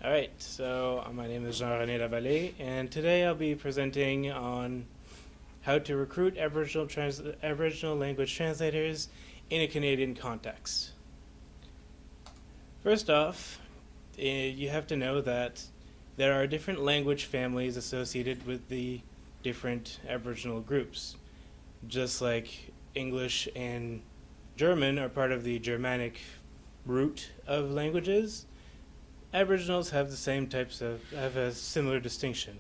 Alright, so my name is Jean-René Lavallée, and today I'll be presenting on how to recruit Aboriginal language translators in a Canadian context. First off, you have to know that there are different language families associated with the different Aboriginal groups. Just like English and German are part of the Germanic root of languages, Aboriginals have a similar distinction,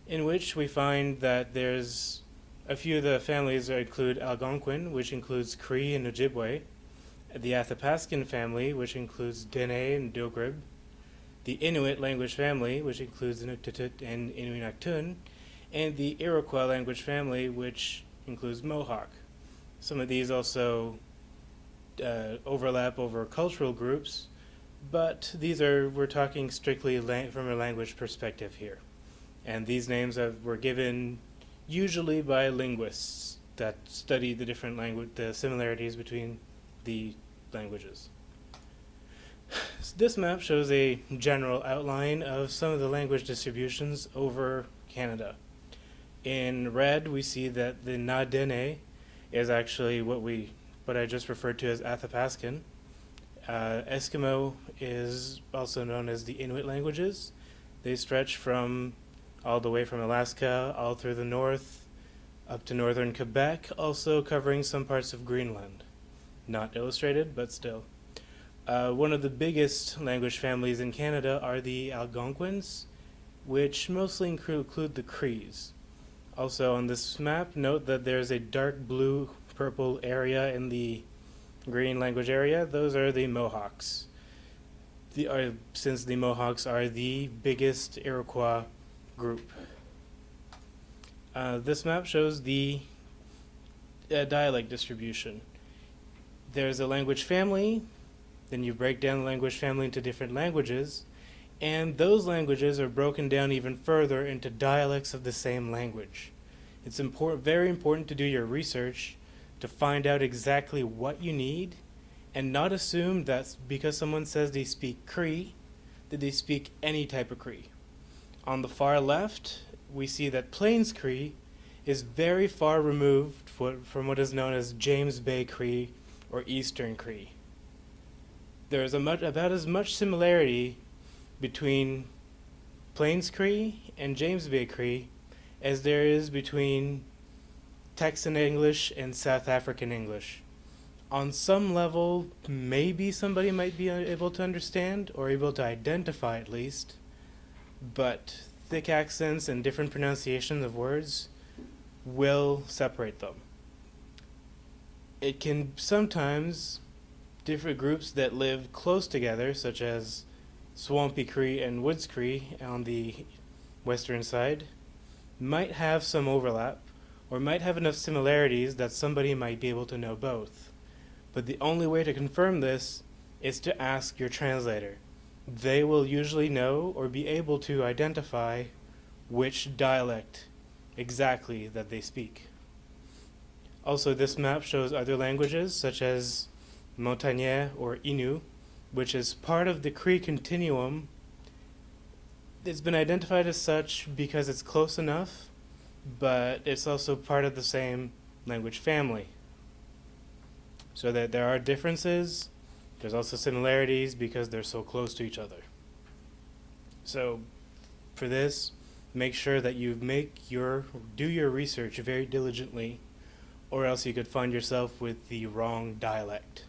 in which we find that there's a few of the families that include Algonquin, which includes Cree and Ojibwe, the Athapascan family, which includes Dene and Dogrib, the Inuit language family, which includes Inuktitut and Inuinnaqtun, and the Iroquois language family, which includes Mohawk. Some of these also overlap over cultural groups, but we're talking strictly from a language perspective here. And these names were given usually by linguists that study the similarities between the languages. So this map shows a general outline of some of the language distributions over Canada. In red, we see that the Na Dene is actually what I just referred to as Athapascan. Eskimo is also known as the Inuit languages. They stretch all the way from Alaska, all through the north, up to northern Quebec, also covering some parts of Greenland. Not illustrated, but still. One of the biggest language families in Canada are the Algonquins, which mostly include the Crees. Also on this map, note that there's a dark blue-purple area in the green language area. Those are the Mohawks. Since the Mohawks are the biggest Iroquois group. This map shows the dialect distribution. There's a language family, then you break down the language family into different languages, and those languages are broken down even further into dialects of the same language. It's very important to do your research to find out exactly what you need and not assume that because someone says they speak Cree, that they speak any type of Cree. On the far left, we see that Plains Cree is very far removed from what is known as James Bay Cree or Eastern Cree. There is about as much similarity between Plains Cree and James Bay Cree as there is between Texan English and South African English. On some level, maybe somebody might be able to understand or able to identify at least, but thick accents and different pronunciations of words will separate them. It can sometimes different groups that live close together, such as Swampy Cree and Woods Cree on the western side, might have some overlap or might have enough similarities that somebody might be able to know both. But the only way to confirm this is to ask your translator. They will usually know or be able to identify which dialect exactly that they speak. Also, this map shows other languages such as Montagnais or Innu, which is part of the Cree continuum. It's been identified as such because it's close enough, but it's also part of the same language family. So that there are differences, there's also similarities because they're so close to each other. So for this, make sure that you do your research very diligently, or else you could find yourself with the wrong dialect.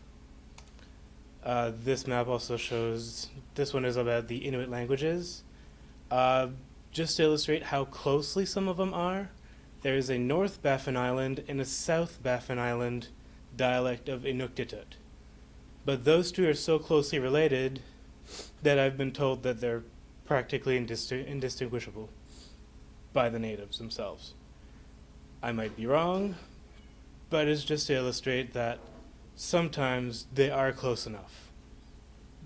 This map also shows, this one is about the Inuit languages. Just to illustrate how closely some of them are, there is a North Baffin Island and a South Baffin Island dialect of Inuktitut. But those two are so closely related that I've been told that they're practically indistinguishable by the natives themselves. I might be wrong, but it's just to illustrate that sometimes they are close enough.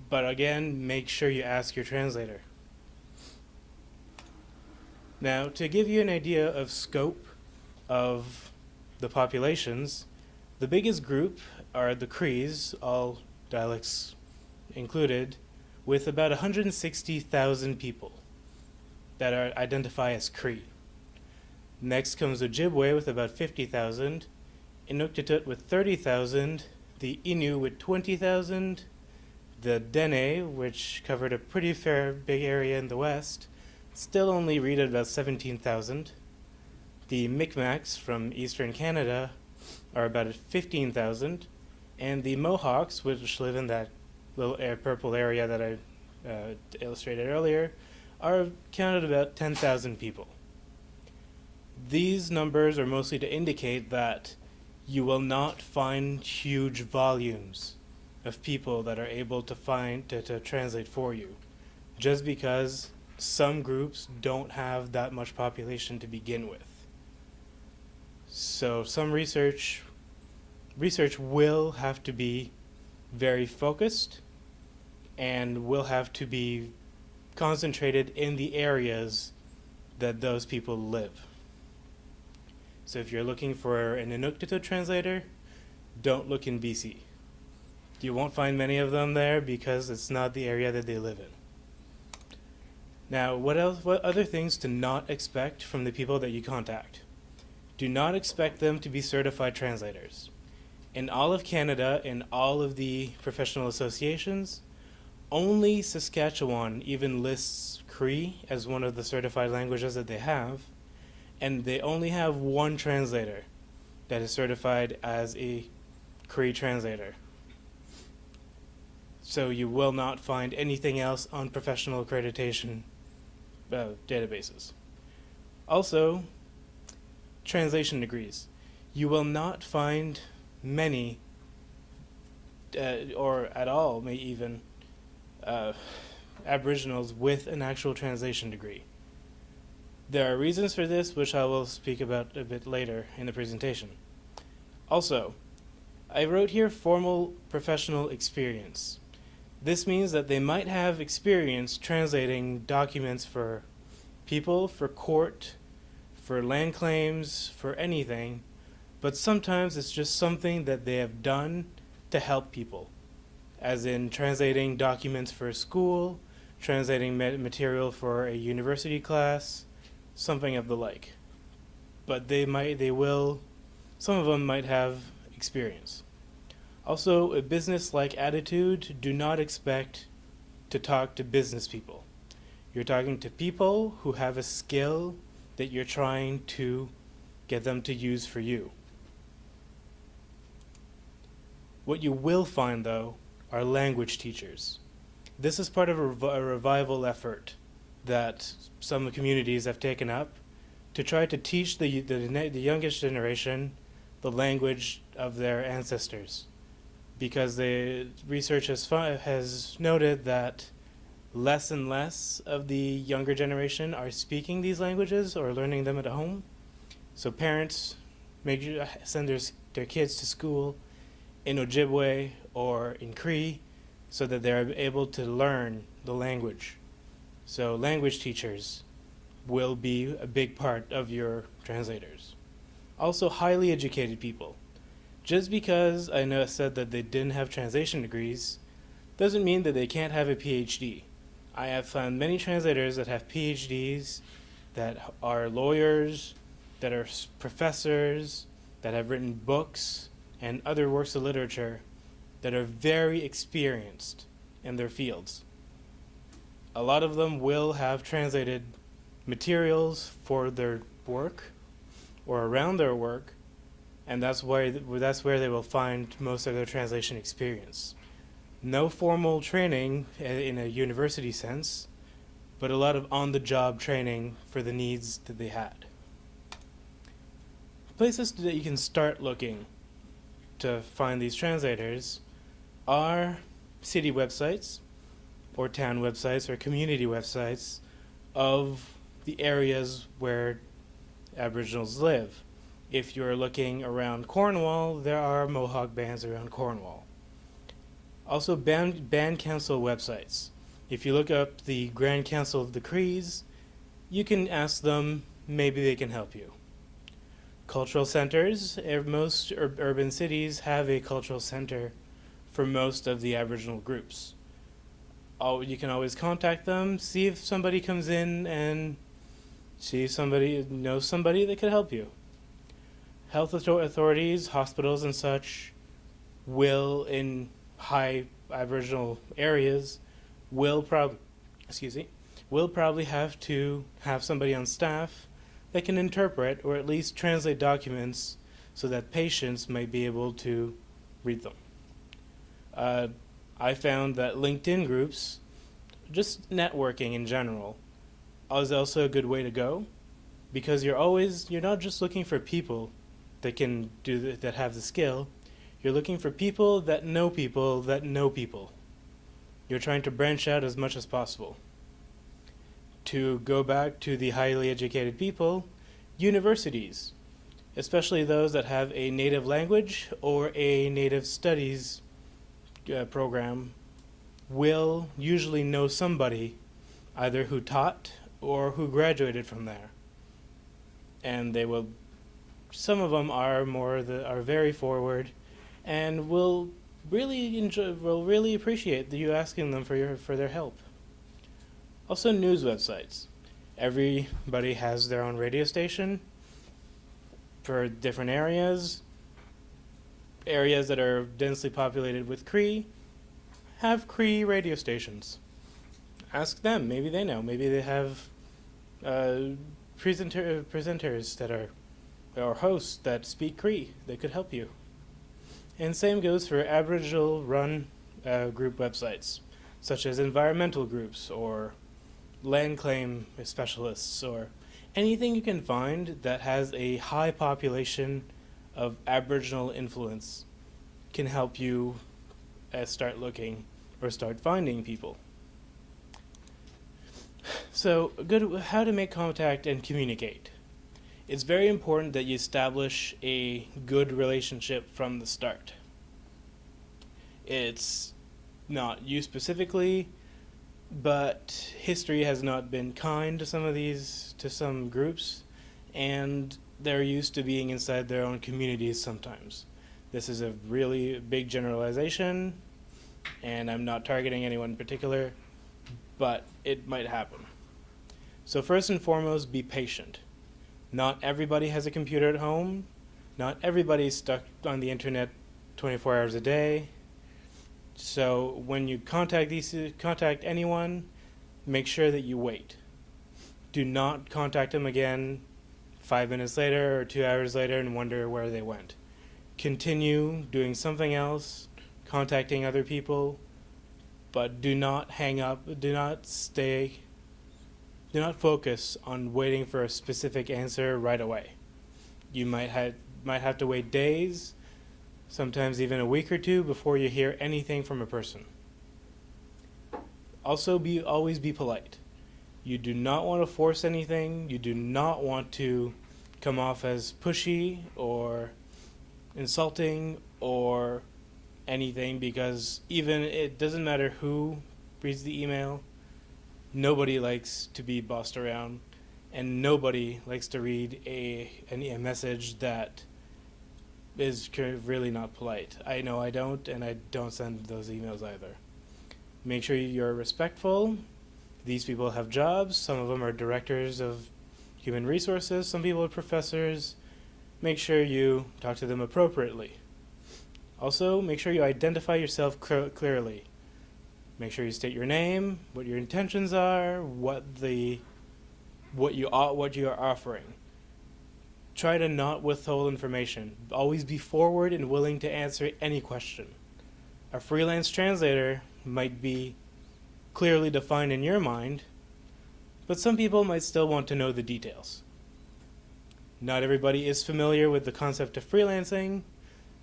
But again, make sure you ask your translator. Now, to give you an idea of scope of the populations, the biggest group are the Crees, all dialects included, with about 160,000 people that are identify as Cree. Next comes Ojibwe with about 50,000, Inuktitut with 30,000, the Innu with 20,000, the Dene, which covered a pretty fair big area in the west, still only read at about 17,000. The Mi'kmaqs from eastern Canada are about 15,000, and the Mohawks, which live in that little purple area that I illustrated earlier, are counted about 10,000 people. These numbers are mostly to indicate that you will not find huge volumes of people that are able to to translate for you, just because some groups don't have that much population to begin with. So some research will have to be very focused and will have to be concentrated in the areas that those people live. So if you're looking for an Inuktitut translator, don't look in BC. You won't find many of them there because it's not the area that they live in. Now, what other things to not expect from the people that you contact? Do not expect them to be certified translators. In all of Canada, in all of the professional associations, only Saskatchewan even lists Cree as one of the certified languages that they have, and they only have one translator that is certified as a Cree translator. So you will not find anything else on professional accreditation databases. Also, translation degrees. You will not find many, or at all, may even, Aboriginals with an actual translation degree. There are reasons for this, which I will speak about a bit later in the presentation. Also, I wrote here formal professional experience. This means that they might have experience translating documents for people, for court, for land claims, for anything, but sometimes it's just something that they have done to help people, as in translating documents for a school, translating material for a university class, something of the like. But some of them might have experience. Also, a business-like attitude. Do not expect to talk to business people. You're talking to people who have a skill that you're trying to get them to use for you. What you will find, though, are language teachers. This is part of a revival effort that some communities have taken up to try to teach the youngest generation the language of their ancestors, because the research has noted that less and less of the younger generation are speaking these languages or learning them at home. So parents send their kids to school in Ojibwe or in Cree so that they're able to learn the language. So language teachers will be a big part of your translators. Also, highly educated people. Just because I said that they didn't have translation degrees doesn't mean that they can't have a PhD. I have found many translators that have PhDs, that are lawyers, that are professors, that have written books and other works of literature, that are very experienced in their fields. A lot of them will have translated materials for their work or around their work, and that's where they will find most of their translation experience. No formal training in a university sense, but a lot of on-the-job training for the needs that they had. Places that you can start looking to find these translators are city websites, or town websites, or community websites of the areas where Aboriginals live. If you're looking around Cornwall, there are Mohawk bands around Cornwall. Also, band council websites. If you look up the Grand Council of the Crees, you can ask them, maybe they can help you. Cultural centers. Most urban cities have a cultural center for most of the Aboriginal groups. you can always contact them, see if somebody comes in, and see if somebody knows somebody that could help you. Health authorities, hospitals, and such will, in high Aboriginal areas, will probably have to have somebody on staff that can interpret or at least translate documents so that patients might be able to read them. I found that LinkedIn groups, just networking in general, is also a good way to go, because you're not just looking for people that can that have the skill. You're looking for people that know people that know people. You're trying to branch out as much as possible. To go back to the highly educated people, universities, especially those that have a native language or a native studies program, will usually know somebody either who taught or who graduated from there. And some of them are very forward and will really appreciate you asking them for their help. Also, news websites. Everybody has their own radio station for different areas. Areas that are densely populated with Cree have Cree radio stations. Ask them. Maybe they know. Maybe they have presenters that are, or hosts that speak Cree. They could help you. And same goes for Aboriginal-run group websites, such as environmental groups or land claim specialists, or anything you can find that has a high population of Aboriginal influence can help you start looking or start finding people. So, how to make contact and communicate. It's very important that you establish a good relationship from the start. It's not you specifically, but history has not been kind to some groups, and they're used to being inside their own communities sometimes. This is a really big generalization, and I'm not targeting anyone in particular, but it might happen. So first and foremost, be patient. Not everybody has a computer at home. Not everybody's stuck on the internet 24 hours a day. So when you contact anyone, make sure that you wait. Do not contact them again 5 minutes later or 2 hours later and wonder where they went. Continue doing something else, contacting other people, but do not hang up, do not focus on waiting for a specific answer right away. You might have to wait days, sometimes even a week or two before you hear anything from a person. Also, always be polite. You do not want to force anything. You do not want to come off as pushy or insulting or anything, because even it doesn't matter who reads the email, nobody likes to be bossed around, and nobody likes to read a message that is really not polite. I know I don't, and I don't send those emails either. Make sure you're respectful. These people have jobs. Some of them are directors of human resources. Some people are professors. Make sure you talk to them appropriately. Also, make sure you identify yourself clearly. Make sure you state your name, what your intentions are, what you are offering. Try to not withhold information. Always be forward and willing to answer any question. A freelance translator might be clearly defined in your mind, but some people might still want to know the details. Not everybody is familiar with the concept of freelancing.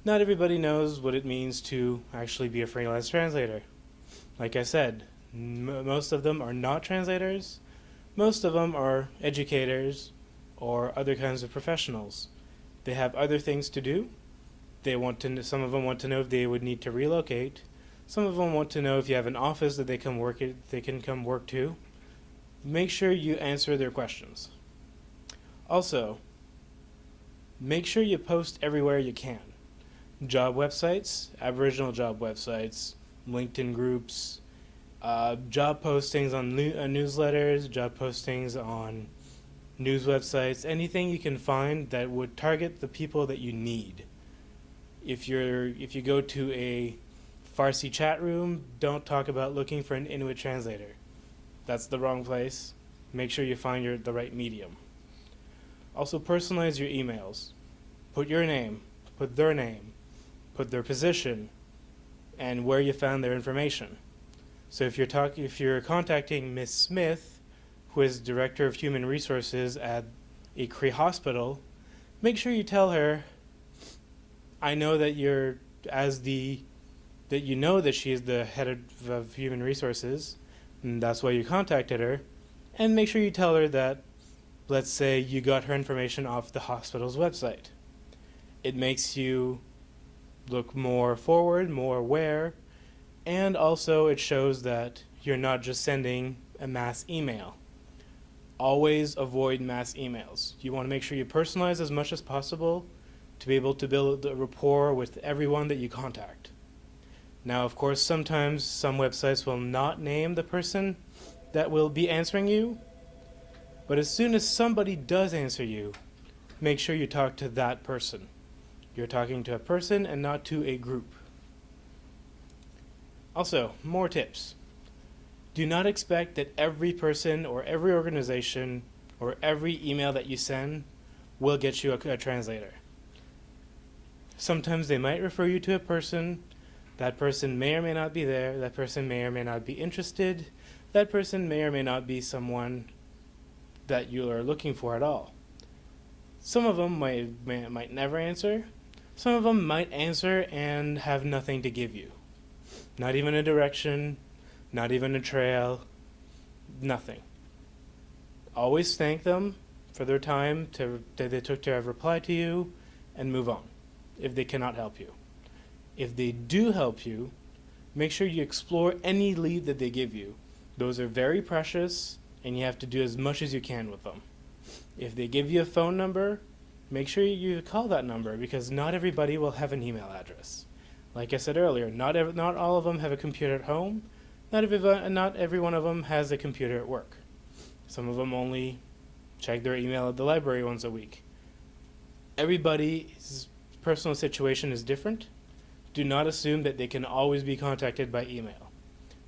Not everybody knows what it means to actually be a freelance translator. Like I said, most of them are not translators. Most of them are educators or other kinds of professionals. They have other things to do. Some of them want to know if they would need to relocate. Some of them want to know if you have an office that they can come work to. Make sure you answer their questions. Also, make sure you post everywhere you can. Job websites, Aboriginal job websites, LinkedIn groups, Job postings on newsletters, job postings on news websites, anything you can find that would target the people that you need. If you go to a Farsi chat room, don't talk about looking for an Inuit translator. That's the wrong place. Make sure you find the right medium. Also, personalize your emails. Put your name, put their name, put their position, and where you found their information. So if you're contacting Miss Smith, who is Director of Human Resources at a Cree hospital, make sure you tell her, I know that you know that she is the head of Human Resources, and that's why you contacted her, and make sure you tell her that, let's say, you got her information off the hospital's website. It makes you look more forward, more aware, and also it shows that you're not just sending a mass email. Always avoid mass emails. You want to make sure you personalize as much as possible to be able to build a rapport with everyone that you contact. Now, of course, sometimes some websites will not name the person that will be answering you, but as soon as somebody does answer you, make sure you talk to that person. You're talking to a person and not to a group. Also, more tips. Do not expect that every person or every organization or every email that you send will get you a translator. Sometimes they might refer you to a person. That person may or may not be there. That person may or may not be interested. That person may or may not be someone that you are looking for at all. Some of them might never answer. Some of them might answer and have nothing to give you. Not even a direction, not even a trail, nothing. Always thank them for their time that they took to have replied to you, and move on if they cannot help you. If they do help you, make sure you explore any lead that they give you. Those are very precious, and you have to do as much as you can with them. If they give you a phone number, make sure you call that number, because not everybody will have an email address. Like I said earlier, not all of them have a computer at home. Not every one of them has a computer at work. Some of them only check their email at the library once a week. Everybody's personal situation is different. Do not assume that they can always be contacted by email.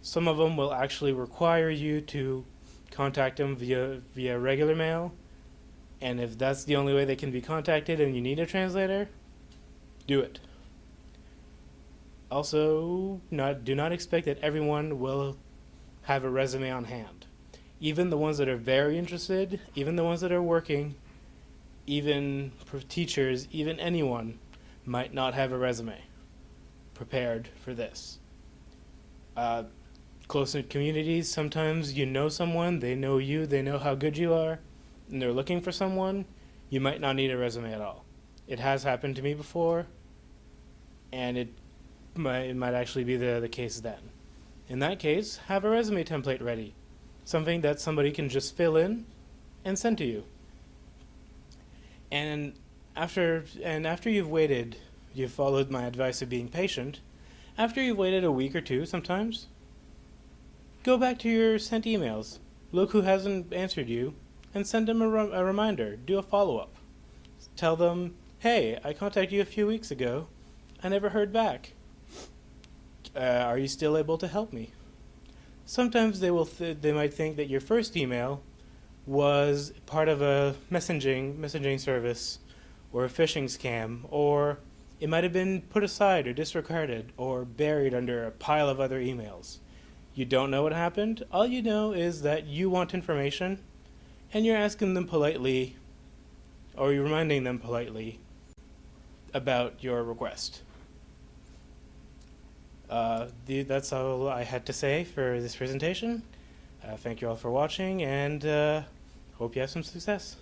Some of them will actually require you to contact them via regular mail, and if that's the only way they can be contacted and you need a translator, do it. Also, do not expect that everyone will have a resume on hand. Even the ones that are very interested, even the ones that are working, even teachers, even anyone might not have a resume prepared for this. Close-knit communities, sometimes you know someone, they know you, they know how good you are, and they're looking for someone. You might not need a resume at all. It has happened to me before, and it might actually be the case then. In that case, have a resume template ready, something that somebody can just fill in and send to you. And after you've followed my advice of being patient, after you've waited a week or two sometimes, go back to your sent emails, look who hasn't answered you, and send them a reminder, do a follow-up. Tell them, hey, I contacted you a few weeks ago, I never heard back. Are you still able to help me? Sometimes they might think that your first email was part of a messaging service or a phishing scam, or it might have been put aside or disregarded or buried under a pile of other emails. You don't know what happened. All you know is that you want information, and you're asking them politely, or you're reminding them politely about your request. That's all I had to say for this presentation. Thank you all for watching, and hope you have some success.